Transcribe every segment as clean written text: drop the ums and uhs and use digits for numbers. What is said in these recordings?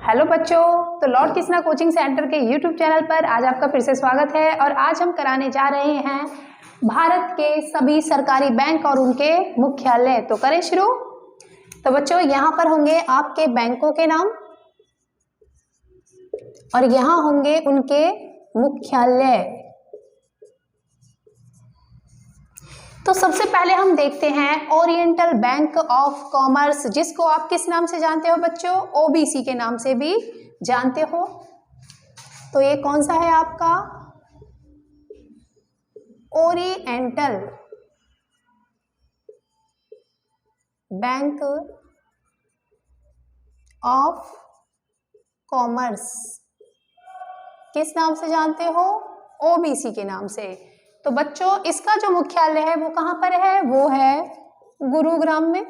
Hello बच्चों, तो Lord Krishna coaching centre के यूट्यूब चैनल पर आज आपका फिर से स्वागत है। और आज हम कराने जा रहे हैं भारत के सभी सरकारी बैंक और उनके मुख्यालय। तो करें शुरू। तो बच्चों यहाँ पर होंगे आपके बैंकों के नाम और यहाँ होंगे उनके मुख्यालय। तो सबसे पहले हम देखते हैं ओरिएंटल बैंक ऑफ कॉमर्स, जिसको आप किस नाम से जानते हो बच्चों? ओबीसी के नाम से भी जानते हो। तो ये कौन सा है आपका? ओरिएंटल बैंक ऑफ कॉमर्स किस नाम से जानते हो? ओबीसी के नाम से। तो बच्चों इसका जो मुख्यालय है वो कहां पर है? वो है गुरुग्राम में।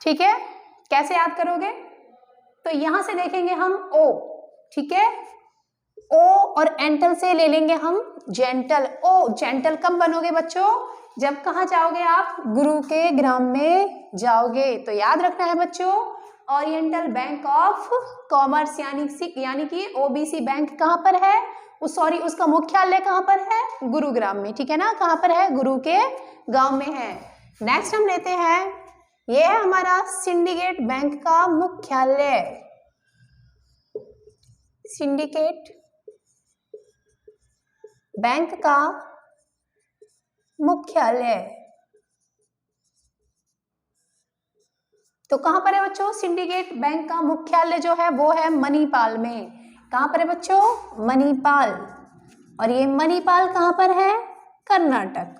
ठीक है, कैसे याद करोगे? तो यहां से देखेंगे हम ओ, ठीक है, ओ और एंटल से ले लेंगे हम जेंटल। ओ जेंटल कब बनोगे बच्चों? जब कहां जाओगे आप? गुरु के ग्राम में जाओगे। तो याद रखना है बच्चों, ओरिएंटल बैंक ऑफ कॉमर्स यानी कि ओबीसी बैंक कहां पर है? सॉरी, उसका मुख्यालय कहां पर है? गुरुग्राम में। ठीक है ना, कहां पर है? गुरु के गांव में है। नेक्स्ट हम लेते हैं, ये है हमारा सिंडिकेट बैंक का मुख्यालय। सिंडिकेट बैंक का मुख्यालय तो कहां पर है बच्चों? सिंडिकेट बैंक का मुख्यालय जो है वो है मणिपाल में। कहां पर है बच्चों? मणिपाल। और ये मणिपाल कहां पर है? कर्नाटक।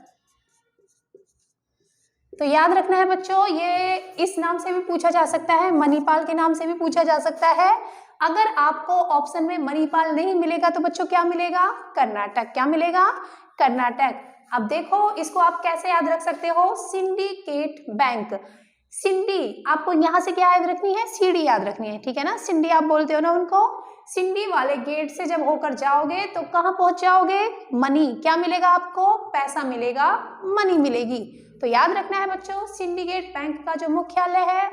तो याद रखना है बच्चों, ये इस नाम से भी पूछा जा सकता है, मणिपाल के नाम से भी पूछा जा सकता है। अगर आपको ऑप्शन में मणिपाल नहीं मिलेगा तो बच्चों क्या मिलेगा? कर्नाटक। क्या मिलेगा? कर्नाटक। अब देखो इसको आप कैसे याद रख सकते हो? Syndicate bank. सिंडी आपको यहां से क्या याद रखनी है? सीडी याद रखनी है। ठीक है ना, सिंडी आप बोलते हो ना उनको। सिंडी वाले गेट से जब होकर जाओगे तो कहां पहुंच जाओगे? मनी। क्या मिलेगा आपको? पैसा मिलेगा, मनी मिलेगी। तो याद रखना है बच्चों, सिंडिकेट बैंक का जो मुख्यालय है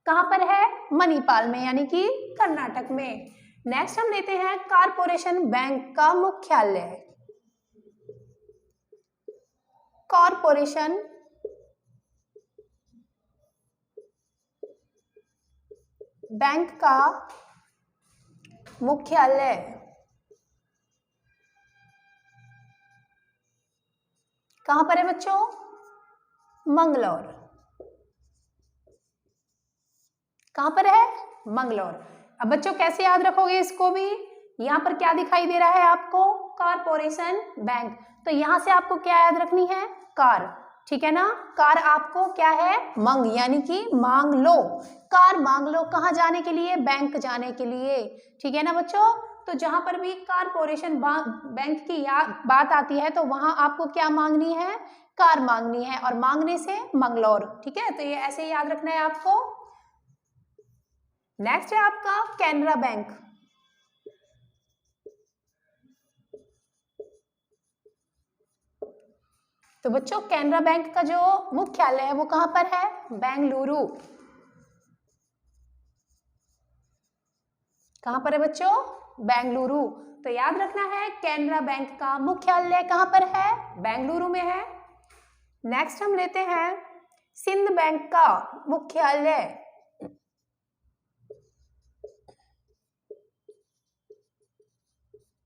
कहां पर है? मणिपाल में, यानी कि कर्नाटक में। नेक्स्ट हम लेते हैं कॉरपोरेशन बैंक का मुख्यालय। कॉरपोरेशन बैंक का मुख्यालय कहां पर है बच्चों? मंगलौर। कहां पर है? मंगलौर। अब बच्चों कैसे याद रखोगे इसको भी? यहां पर क्या दिखाई दे रहा है आपको? Corporation bank. तो यहां से आपको क्या याद रखनी है? कार। ठीक है ना, कार आपको क्या है? मंग, यानी कि मांग लो। कार मांग लो कहां जाने के लिए? बैंक जाने के लिए। ठीक है ना बच्चों। तो जहां पर भी कॉरपोरेशन बैंक की बात आती है तो वहां आपको क्या मांगनी है? कार मांगनी है, और मांगने से मंगलौर। ठीक है, तो ये ऐसे ही याद रखना है आपको। नेक्स्ट है आपका कैनरा बैंक। तो बच्चों कैनरा बैंक का जो मुख्यालय है वो कहां पर है? बेंगलुरु। कहां पर है बच्चों? बेंगलुरु। तो याद रखना है कैनरा बैंक का मुख्यालय कहां पर है? बेंगलुरु में है। नेक्स्ट हम लेते हैं सिंध बैंक का मुख्यालय।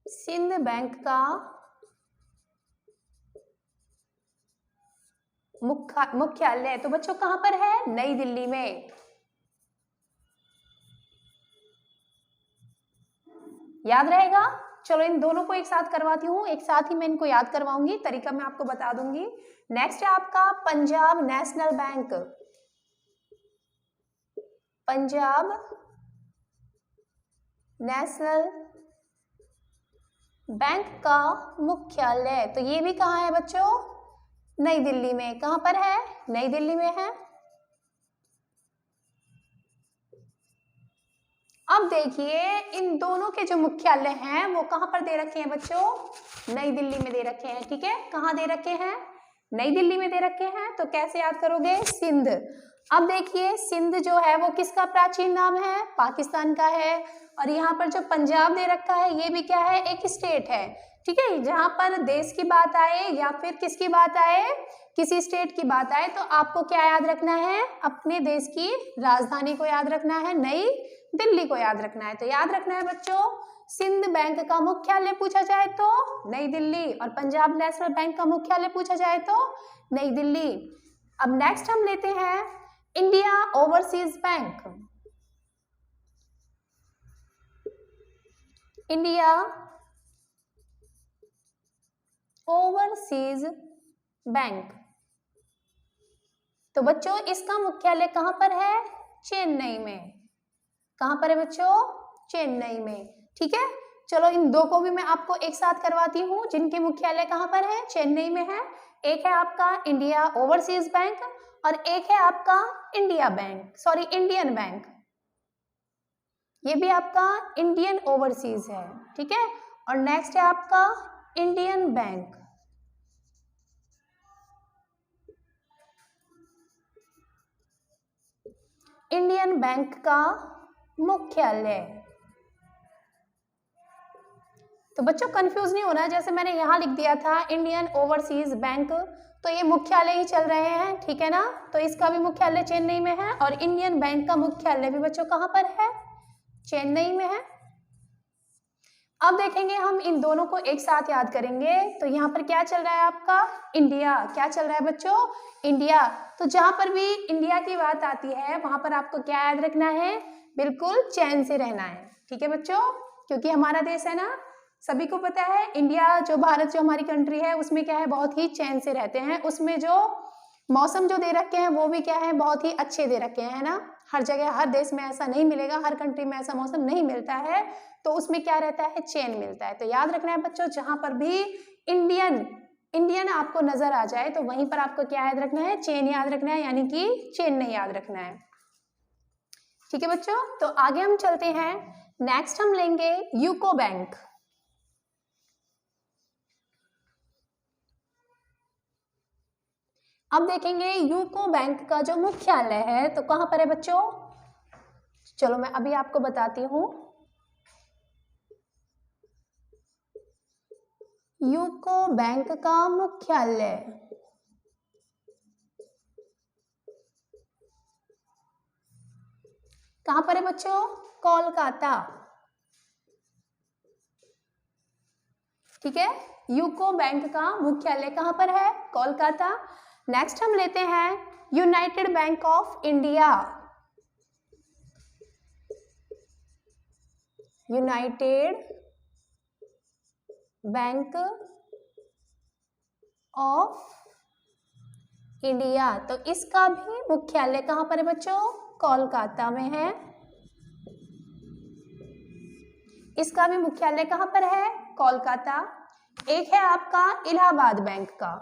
सिंध बैंक का मुख्यालय तो बच्चों कहां पर है? नई दिल्ली में। याद रहेगा? चलो इन दोनों को एक साथ करवाती हूँ, एक साथ ही मैं इनको याद करवाऊंगी, तरीका मैं आपको बता दूंगी। नेक्स्ट है आपका Punjab national bank. Punjab national bank का मुख्यालय तो ये भी कहाँ है बच्चों? नई दिल्ली में। कहां पर है? नई दिल्ली में है। अब देखिए इन दोनों के जो मुख्यालय हैं वो कहां पर दे रखे हैं बच्चों? नई दिल्ली में दे रखे हैं। ठीक है, कहां दे रखे हैं? नई दिल्ली में दे रखे हैं। तो कैसे याद करोगे? सिंध। अब देखिए सिंध जो है वो किसका प्राचीन नाम है? पाकिस्तान का है। और यहाँ पर जो पंजाब दे रखा है ये भी क्या है? एक स्टेट है। ठीक है, जहां पर देश की बात आए या फिर किसकी बात आए, किसी स्टेट की बात आए, तो आपको क्या याद रखना है? अपने देश की राजधानी को याद रखना है, नई दिल्ली को याद रखना है। तो याद रखना है बच्चों, सिंध बैंक का मुख्यालय पूछा जाए तो नई दिल्ली, और पंजाब नेशनल बैंक का मुख्यालय पूछा जाए तो नई दिल्ली। अब नेक्स्ट हम लेते हैं India overseas bank. India overseas bank. तो बच्चों इसका मुख्यालय कहां पर है? चेन्नई में। कहां पर है बच्चों? चेन्नई में। ठीक है, चलो इन दो को भी मैं आपको एक साथ करवाती हूँ, जिनके मुख्यालय कहां पर है? चेन्नई में है। एक है आपका इंडिया ओवरसीज बैंक और एक है आपका इंडियन बैंक। ये भी आपका इंडियन ओवरसीज है। ठीक है, और नेक्स्ट है आपका इंडियन बैंक। इंडियन बैंक का मुख्यालय। तो बच्चों कंफ्यूज नहीं होना, जैसे मैंने यहाँ लिख दिया था इंडियन ओवरसीज बैंक, तो ये मुख्यालय ही चल रहे हैं। ठीक है ना, तो इसका भी मुख्यालय चेन्नई में है और इंडियन बैंक का मुख्यालय भी बच्चों कहाँ पर है? चेन्नई में है। अब देखेंगे हम इन दोनों को एक साथ याद करेंगे। तो यहाँ पर क्या चल रहा है आपका? इंडिया। क्या चल रहा है बच्चों? इंडिया। तो जहां पर भी इंडिया की बात आती है वहां पर आपको क्या याद रखना है? बिल्कुल चैन से रहना है। ठीक है बच्चों, क्योंकि हमारा देश है ना, सभी को पता है इंडिया जो भारत जो हमारी कंट्री है उसमें क्या है? बहुत ही चैन से रहते हैं। उसमें जो मौसम जो दे रखे हैं वो भी क्या है? बहुत ही अच्छे दे रखे हैं, है ना। हर जगह हर देश में ऐसा नहीं मिलेगा, हर कंट्री में ऐसा मौसम नहीं मिलता है, तो उसमें क्या रहता है? चेन मिलता है। तो याद रखना है बच्चों, जहां पर भी इंडियन आपको नजर आ जाए तो वहीं पर आपको क्या याद रखना है? चेन याद रखना है, यानी कि चेन नहीं याद रखना है। ठीक है बच्चों, तो आगे हम चलते हैं। नेक्स्ट हम लेंगे यूको बैंक। अब देखेंगे यूको बैंक का जो मुख्यालय है तो कहां पर है बच्चों? चलो मैं अभी आपको बताती हूँ। यूको बैंक का मुख्यालय कहां पर है बच्चों? कोलकाता। ठीक है, यूको बैंक का मुख्यालय कहां पर है? कोलकाता। नेक्स्ट हम लेते हैं United bank of India. United bank of India. तो इसका भी मुख्यालय कहां पर है बच्चों? कोलकाता में है। इसका भी मुख्यालय कहां पर है? कोलकाता। एक है आपका इलाहाबाद बैंक का।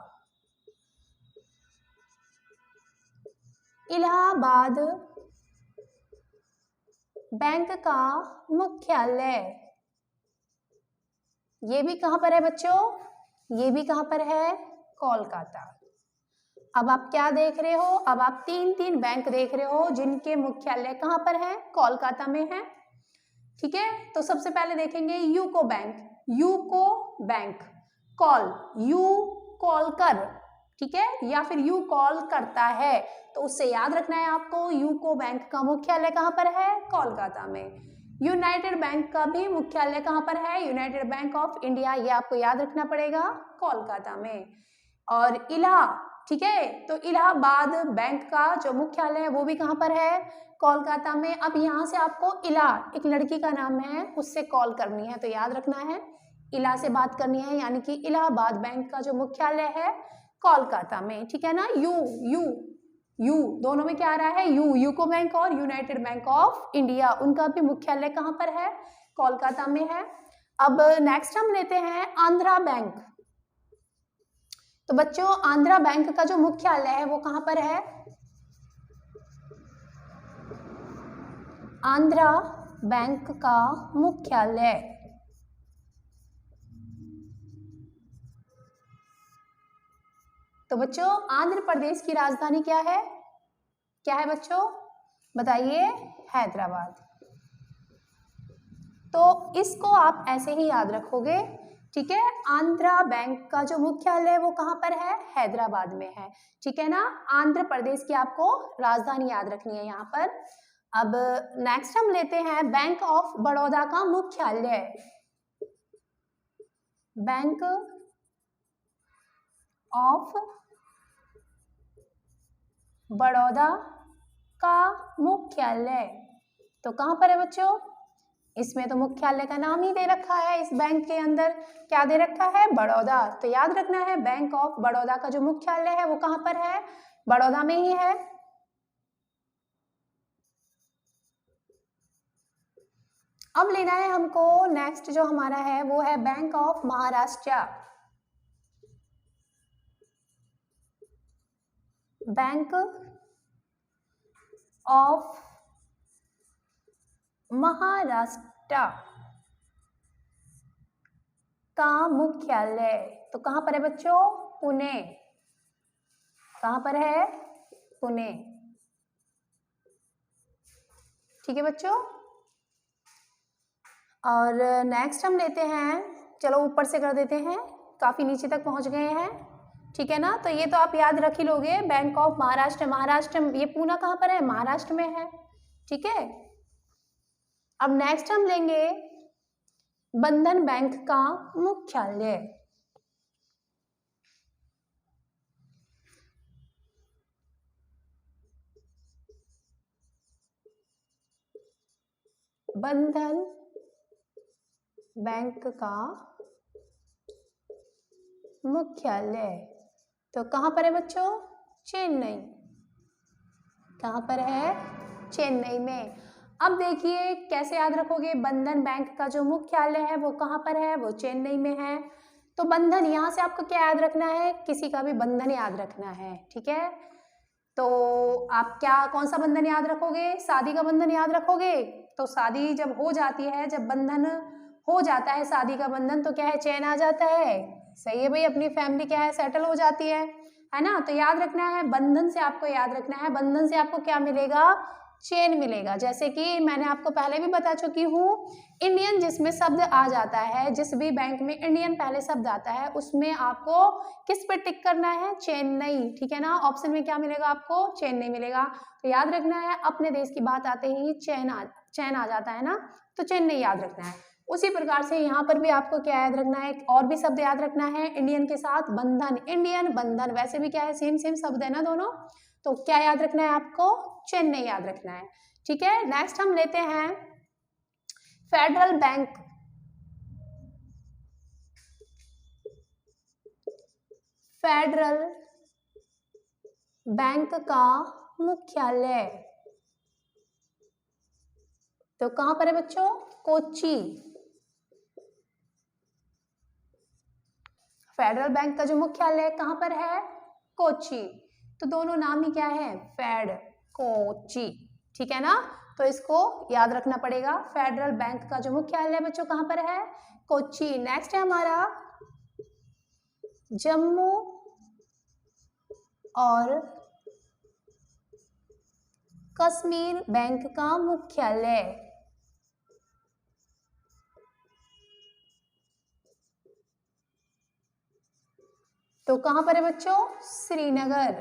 इलाहाबाद बैंक का मुख्यालय ये भी कहां पर है बच्चों? ये भी कहां पर है? कोलकाता। अब आप क्या देख रहे हो? अब आप तीन बैंक देख रहे हो जिनके मुख्यालय कहां पर है? कोलकाता में है। ठीक है, तो सबसे पहले देखेंगे UCO bank. UCO bank, you call कर, ठीक है, या फिर यू कॉल करता है, तो उससे याद रखना है आपको यूको बैंक का मुख्यालय कहां पर है? कोलकाता में। यूनाइटेड बैंक का भी मुख्यालय कहां पर है? यूनाइटेड बैंक ऑफ इंडिया, ये आपको याद रखना पड़ेगा, कोलकाता में। और ठीक है, तो इलाहाबाद बैंक का जो मुख्यालय है वो भी कहां पर है? कोलकाता में। अब यहाँ से आपको एक लड़की का नाम है, उससे कॉल करनी है, तो याद रखना है इला से बात करनी है, यानी कि इलाहाबाद बैंक का जो मुख्यालय है कोलकाता में। ठीक है ना, यू दोनों में क्या आ रहा है? यूको बैंक और यूनाइटेड बैंक ऑफ इंडिया, उनका भी मुख्यालय कहां पर है? कोलकाता में है। अब नेक्स्ट हम लेते हैं आंध्रा बैंक। तो बच्चों आंध्रा बैंक का जो मुख्यालय है वो कहां पर है? आंध्रा बैंक का मुख्यालय तो बच्चों आंध्र प्रदेश की राजधानी क्या है? क्या है बच्चों, बताइए, हैदराबाद। तो इसको आप ऐसे ही याद रखोगे, ठीक है। आंध्रा बैंक का जो मुख्यालय है वो कहाँ पर है, हैदराबाद में है, ठीक है ना। आंध्र प्रदेश की आपको राजधानी याद रखनी है यहाँ पर। अब नेक्स्ट हम लेते हैं बैंक ऑफ बड़ौदा का मुख्यालय। बैंक ऑफ बड़ौदा का मुख्यालय तो कहाँ पर है बच्चों, इसमें तो मुख्यालय का नाम ही दे रखा है, इस बैंक के अंदर क्या दे रखा है, बड़ौदा। तो याद रखना है बैंक ऑफ बड़ौदा का जो मुख्यालय है वो कहाँ पर है, बड़ौदा में ही है। अब लेना है हमको नेक्स्ट जो हमारा है वो है bank of Maharashtra. Bank of Maharashtra का मुख्यालय तो कहां पर है बच्चों, पुणे। कहां पर है, पुणे, ठीक है बच्चों। और नेक्स्ट हम लेते हैं, चलो ऊपर से कर देते हैं, काफी नीचे तक पहुंच गए हैं, ठीक है ना। तो ये तो आप याद रख ही लोगे, बैंक ऑफ महाराष्ट्र। महाराष्ट्र ये पूना कहां पर है, महाराष्ट्र में है, ठीक है। अब नेक्स्ट हम लेंगे बंधन बैंक का मुख्यालय। बंधन बैंक का मुख्यालय तो कहां पर है बच्चों, चेन्नई। कहां पर है, चेन्नई में। अब देखिए कैसे याद रखोगे, बंधन बैंक का जो मुख्यालय है वो कहां पर है, वो चेन्नई में है। तो बंधन, यहां से आपको क्या याद रखना है, किसी का भी बंधन याद रखना है, ठीक है। तो आप क्या, कौन सा बंधन याद रखोगे, शादी का बंधन याद रखोगे। तो शादी जब हो जाती है, जब बंधन हो जाता है शादी का बंधन, तो क्या है, चैन आ जाता है। सही है भाई, अपनी फैमिली क्या है, सेटल हो जाती है ना। तो याद रखना है, बंधन से आपको याद रखना है, बंधन से आपको क्या मिलेगा, चेन मिलेगा। जैसे कि मैंने आपको पहले भी बता चुकी हूँ, इंडियन जिसमें शब्द आ जाता है, जिस भी बैंक में इंडियन पहले शब्द आता है उसमें आपको किस पे टिक करना है, चेन्नई, ठीक है ना। ऑप्शन में क्या मिलेगा आपको, चेन्नई मिलेगा। तो याद रखना है, अपने देश की बात आते ही चैन आ जाता है ना, तो चेन्नई याद रखना है। उसी प्रकार से यहाँ पर भी आपको क्या याद रखना है, और भी शब्द याद रखना है इंडियन के साथ, बंधन, इंडियन, बंधन, वैसे भी क्या है, सेम सेम शब्द है ना दोनों। तो क्या याद रखना है आपको, चेन्नई याद रखना है, ठीक है। नेक्स्ट हम लेते हैं फेडरल बैंक। फेडरल बैंक का मुख्यालय तो कहां पर है बच्चों, कोच्चि। फेडरल बैंक का जो मुख्यालय कहां पर है, कोच्चि। तो दोनों नाम ही क्या है, फेड, कोच्चि, ठीक है ना। तो इसको याद रखना पड़ेगा, फेडरल बैंक का जो मुख्यालय बच्चों कहां पर है, कोच्चि। नेक्स्ट है हमारा जम्मू और कश्मीर बैंक का मुख्यालय तो कहां पर है बच्चों, श्रीनगर।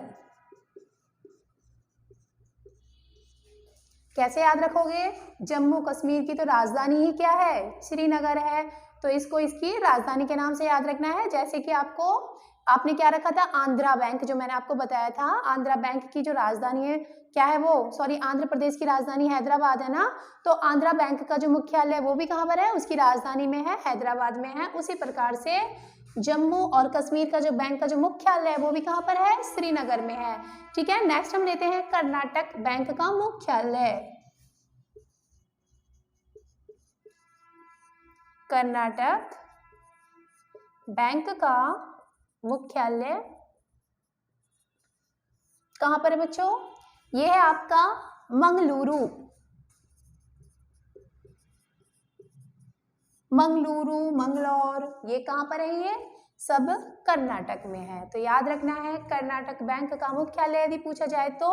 कैसे याद रखोगे, जम्मू कश्मीर की तो राजधानी ही क्या है, श्रीनगर है, तो इसको इसकी राजधानी के नाम से याद रखना है। जैसे कि आपने क्या रखा था, आंध्रा बैंक, जो मैंने आपको बताया था, आंध्रा बैंक की जो राजधानी है क्या है वो, सॉरी, आंध्र प्रदेश की राजधानी हैदराबाद है ना। तो आंध्रा बैंक का जो मुख्यालय है वो भी कहाँ पर है, उसकी राजधानी में है, हैदराबाद में है। उसी प्रकार से जम्मू और कश्मीर का जो बैंक का जो मुख्यालय है वो भी कहाँ पर है, श्रीनगर में है, ठीक है। नेक्स्ट हम लेते हैं कर्नाटक बैंक का मुख्यालय। कर्नाटक बैंक का मुख्यालय कहां पर है बच्चों, ये है आपका मंगलुरु। मंगलुरु, मंगलौर, ये कहां पर है, ये सब कर्नाटक में है। तो याद रखना है, कर्नाटक बैंक का मुख्यालय यदि पूछा जाए तो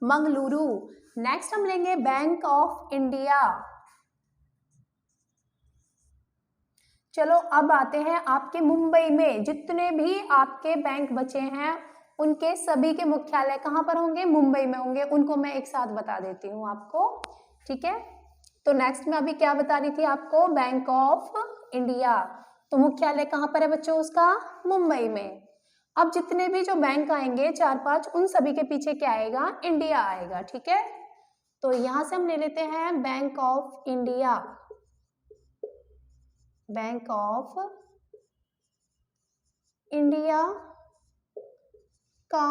मंगलुरु। नेक्स्ट हम लेंगे बैंक ऑफ इंडिया। चलो अब आते हैं आपके मुंबई में जितने भी आपके बैंक बचे हैं उनके सभी के मुख्यालय कहाँ पर होंगे? मुंबई में होंगे। उनको मैं एक साथ बता देती हूँ आपको, ठीक है। तो नेक्स्ट में अभी क्या बता रही थी आपको? Bank of India. तो मुख्यालय कहाँ पर है बच्चों उसका? मुंबई में। अब जितने भी जो बैंक आएंगे 4-5 उन सभी के पीछे क्या आएगा? इंडिया आएगा, ठीक है। तो यहां से हम ले लेते हैं bank of India. Bank of India का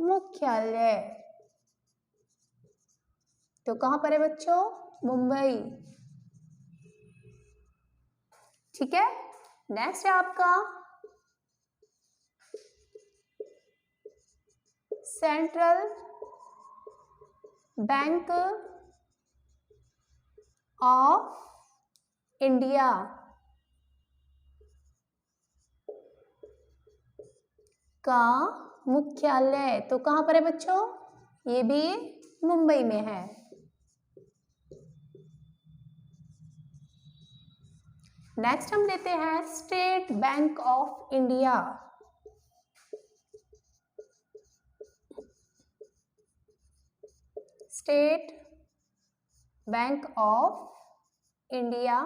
मुख्यालय तो कहां पर है बच्चों? मुंबई, ठीक है। नेक्स्ट है आपका सेंट्रल बैंक ऑफ इंडिया का मुख्यालय तो कहां पर है बच्चों? ये भी मुंबई में है। नेक्स्ट हम लेते हैं state bank of India. State bank of India,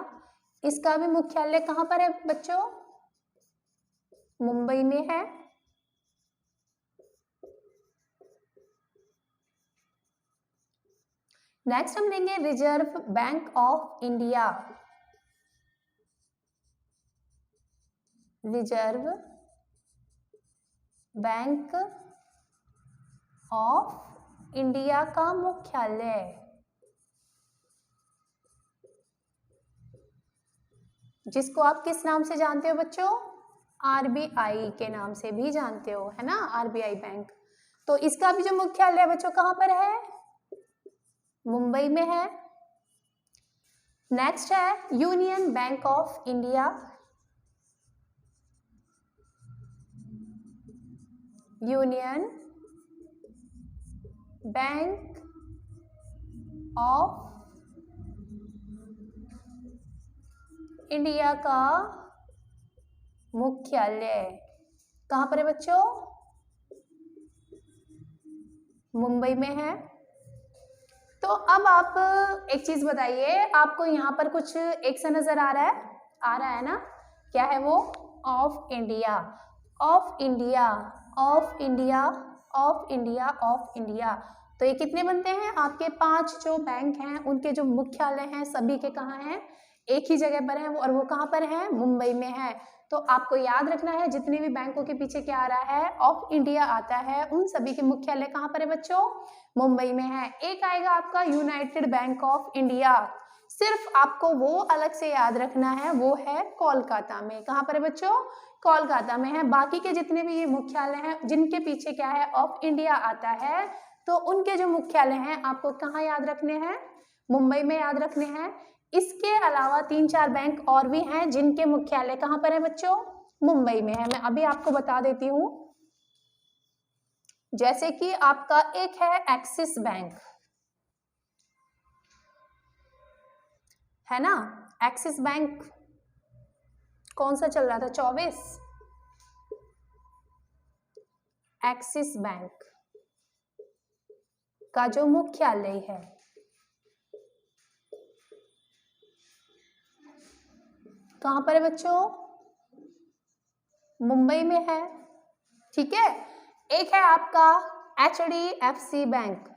इसका भी मुख्यालय कहां पर है बच्चों? मुंबई में है। नेक्स्ट हम लेंगे reserve bank of India. Reserve bank of India का मुख्यालय जिसको आप किस नाम से जानते हो बच्चों? आरबीआई के नाम से भी जानते हो, है ना, आरबीआई बैंक। तो इसका भी जो मुख्यालय बच्चों कहां पर है? मुंबई में है। नेक्स्ट है union bank of India. Union bank of India का मुख्यालय कहां पर है बच्चों? मुंबई में है। तो अब आप एक चीज बताइए, आपको यहाँ पर कुछ एक सा नजर आ रहा है? आ रहा है ना? क्या है वो? Of India, of India, of India, of India, of India. तो ये कितने बनते हैं? आपके 5 जो बैंक हैं उनके जो मुख्यालय हैं सभी के कहाँ हैं? एक ही जगह पर है और वो कहाँ पर है? मुंबई में है। तो आपको याद रखना है जितने भी बैंकों के पीछे क्या आ रहा है? ऑफ इंडिया आता है। उन सभी के मुख्यालय कहाँ पर है बच्चों? मुंबई में है। एक आएगा आपका यूनाइटेड बैंक ऑफ इंडिया, सिर्फ आपको वो अलग से याद रखना है, वो है कोलकाता में। कहाँ पर है बच्चों? कोलकाता में है। बाकी के जितने भी ये मुख्यालय हैं जिनके पीछे क्या है? ऑफ इंडिया आता है, तो उनके जो मुख्यालय हैं आपको कहाँ याद रखने हैं? मुंबई में याद रखने हैं। इसके अलावा 3-4 बैंक और भी हैं जिनके मुख्यालय कहाँ पर है बच्चों? मुंबई में है। मैं अभी आपको बता देती हूँ। जैसे कि आपका एक है एक्सिस बैंक, है ना। एक्सिस बैंक कौन सा चल रहा था? 24। एक्सिस बैंक का जो मुख्यालय है कहां पर है बच्चों? मुंबई में है, ठीक है। एक है आपका HDFC बैंक।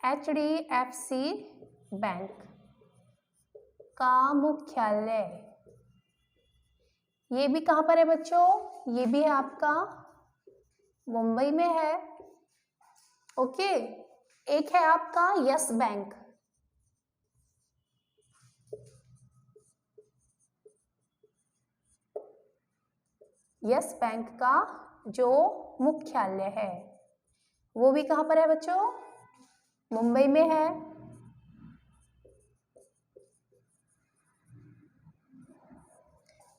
HDFC बैंक का मुख्यालय ये भी कहां पर है बच्चों? ये भी है आपका मुंबई में है, ओके। एक है आपका यस बैंक। यस बैंक का जो मुख्यालय है वो भी कहां पर है बच्चों? मुंबई में है।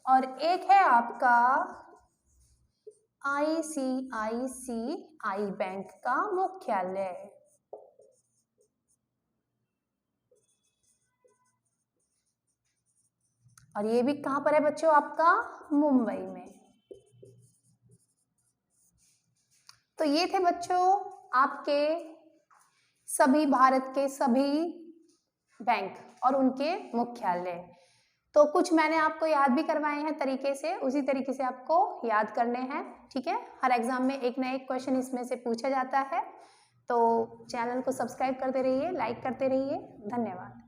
और एक है आपका ICICI बैंक का मुख्यालय। और ये भी कहां पर है बच्चों? आपका मुंबई में। तो ये थे बच्चों आपके सभी भारत के सभी बैंक और उनके मुख्यालय। तो कुछ मैंने आपको याद भी करवाए हैं तरीके से, उसी तरीके से आपको याद करने हैं, ठीक है। हर एग्जाम में एक ना एक क्वेश्चन इसमें से पूछा जाता है। तो चैनल को सब्सक्राइब करते रहिए, लाइक करते रहिए। धन्यवाद।